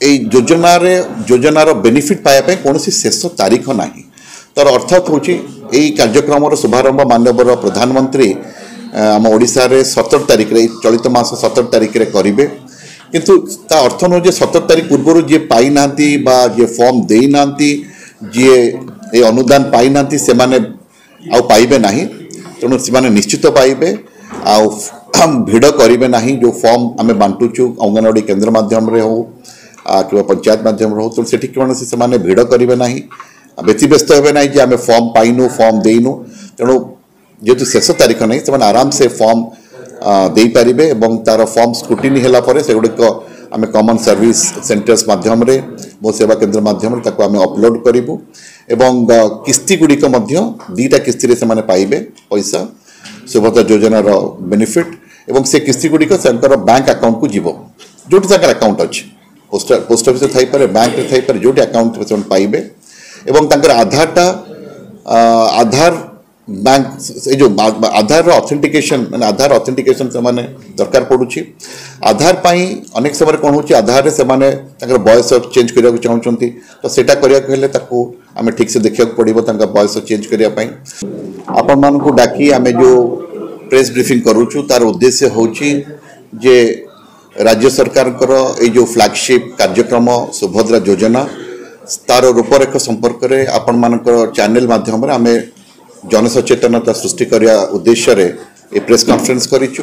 योजनार बेनिफिट पाइबा कौन शेष तारीख ना तार अर्थात हूँ यही कार्यक्रम शुभारंभ माननीय प्रधानमंत्री आम ओडिशा रे 17 तारीख रे चलित मास 17 तारीख रे करिवे किंतु ता अर्थ न जे 17 तारीख पूर्व जे पाई नांती बा जे फॉर्म देई नांती जे ए अनुदान पाई नांती से माने आ पाइबे नाही तेणु से माने निश्चित पाइबे आ भिड़ करिवे नाही जो फॉर्म आमे बांटुचु अंगनवाड़ी केंद्र माध्यम रे हो कि पंचायत माध्यम रे हो तो सेठी कोन से माने भिड़ करिवे नाही व्यस्त हेबे नाही जे आमे फॉर्म पाइनु फॉर्म देइनु तेणु जेहेतु शेष तारीख नहीं से आराम से फॉर्म दे पारे और तार फॉर्म स्क्रूटिनी है से गुड़िक आम कॉमन सर्विस सेंटर्स माध्यम रे मो सेवा केंद्र माध्यम आम अपलोड करूँ एवं किस्ती गुड़िक दीटा किस्ती से पाइबे पैसा सुभद्रा योजनार बेनिफिट एवं से किस्ती गुड़िक बैंक अकाउंट को जीव जो अकाउंट अच्छे पोस्ट ऑफिस थी पारे बैंक थी पारे जो अकाउंट से पाइबे एवं आधारटा आधार बैंक जो आधार ऑथेंटिकेशन माने आधार ऑथेंटिकेशन से माने दरकार पड़ुछि आधार पाई अनेक समय कौन हो आधार रे से माने ताकर बयस चेंज करिया को चाहउछंती तो सेटा करिया हेले ताको आमे ठीक से देखिया पड़िबो तांका बयस चेंज करिया पाई आपन मान को डाकी आमे जो प्रेस ब्रीफिंग करूछु तार उद्देश्य होछि जे राज्य सरकार करो ए जो फ्लैगशिप कार्यक्रम सुभद्रा योजना तार रूपरेख संपर्क रे आपन मान चैनल माध्यम रे आमे जनसचेतनता सृष्टि करने उद्देश्य रे ए प्रेस कॉन्फ्रेंस करिछु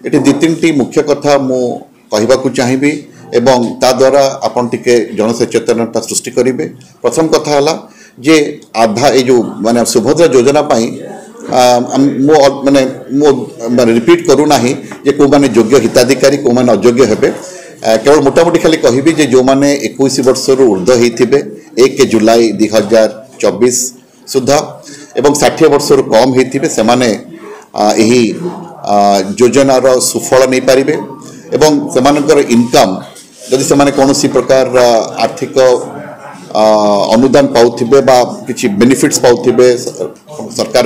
एटी दि तीन मुख्य कथा मु कहबाकू चाहिबी एवं ता द्वारा आपन टिके जनसचेतनता सृष्टि करिवे प्रथम कथा हला जे आधा ए जो माने सुभद्रा योजना पाई मो माने रिपीट करू नाही जे को माने योग्य हिताधिकारी को माने अयोग्य हेबे केवल मोटामोटी खाली कहबी जे जो माने 21 वर्ष रु ऊर्ध्व हेथिबे 1 जुलाई 2024 सुधा एवं 60 वर्ष रु कम होते से माने यही योजनार सुफल नहीं पारे एवं सेमानकर इनकम जदि से माने कौन प्रकार आर्थिक अनुदान पाउथिबे बा किछि बेनिफिट्स पाउथिबे सरकार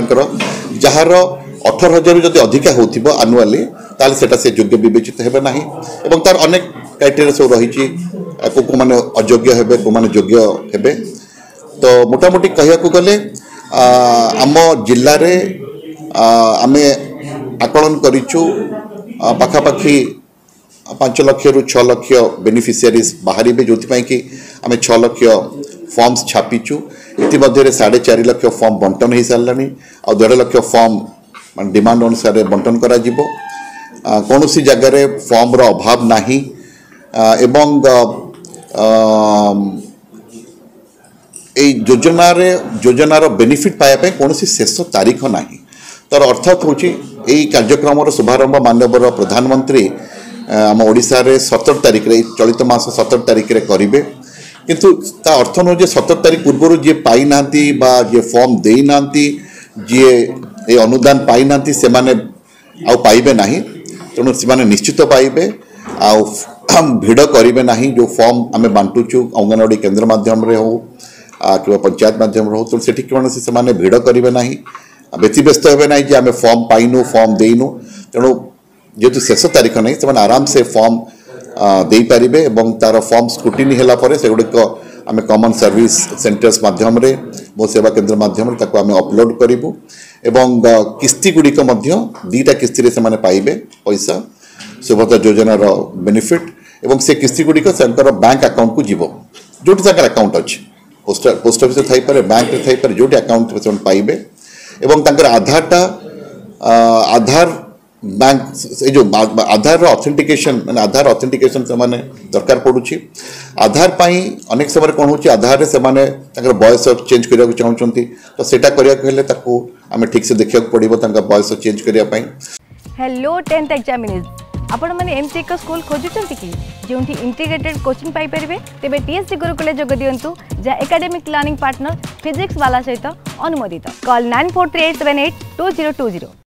जार 18,000 जदि अधिका होथिबो एनुअली ताले सेटा से योग्य विवेचित हेबे नाही एवं तार अनेक क्राइटेरिया सब रही को माने अयोग्य हेबे को माने योग्य हेबे तो मोटामोटी कहया को गले आम जिले में आम आकलन करिछु पाखापाखि 5 लाख रु 6 लाख बेनिफिशियरीज बाहर जो कि आम 6 लाख फॉर्म्स छापीचु इतिमध्य 4.5 लाख फॉर्म बंटन हो सारानी आ 1.5 लाख फॉर्म डिमांड अनुसार बंटन करा जिवो कौन सी जगह फॉर्म रो अभाव नाही एवं योजनार बेनिफिट पाइबा कौन शेष तारीख ना तार अर्थात हूँ यही कार्यक्रम शुभारंभ माननीय प्रधानमंत्री आम ओडिशा रे 17 तारीख रे चलित मास 17 तारीख रे करिवे किंतु ता अर्थ न जे 17 तारीख पूर्व जे पाई नांती बा जे फॉर्म देई नांती जे ए अनुदान पाई नांती से माने आ पाइबे नाही तेणु से माने निश्चित पाइबे आ भिड़ करिवे नाही जो फॉर्म आमे बांटुचु अंगनवाड़ी केंद्र माध्यम रे हो कि पंचायत माध्यम रे हो तो सेठी कोन से माने भिड़ करिवे नाही व्यस्त हेबे नाही जे आमे फॉर्म पाइनु फॉर्म देइनु तेणु जेहेतु शेष तारीख नहीं से आराम से फॉर्म दे पारे और तार फॉर्म स्क्रूटिनी है से गुड़िक आम कॉमन सर्विस सेंटर्स माध्यम रे मो सेवा केंद्र माध्यम आम अपलोड करूँ एवं किस्ती गुड़िक दीटा किस्ती से पाइबे पैसा सुभद्रा योजनार बेनिफिट एवं से किस्ती गुड़िक बैंक अकाउंट को जीव जो अकाउंट अच्छे पोस्ट ऑफिस थी पारे बैंक थी पारे जो अकाउंट से पाइबे एवं आधारटा आधार बैंक जो आधार ऑथेंटिकेशन माने आधार ऑथेंटिकेशन से माने दरकार पड़ुछि आधार पाई अनेक समय कौन हो आधार रे से माने ताकर बयस चेंज करिया को चाहउछंती तो सेटा करिया हेले ताको आमे ठीक से देखिया पड़िबो तांका बयस चेंज करिया पाई। हेलो 10th एग्जामिनीज आपण माने एमटी एक स्कूल खोजुचंती कि जोंठी इंटीग्रेटेड कोचिंग पाई परिबे तेबे टीएससी गुरुकुले जोग दियंतु जा एकेडमिक लर्निंग पार्टनर फिजिक्स वाला सहित अनुमोदित कॉल 9438782020।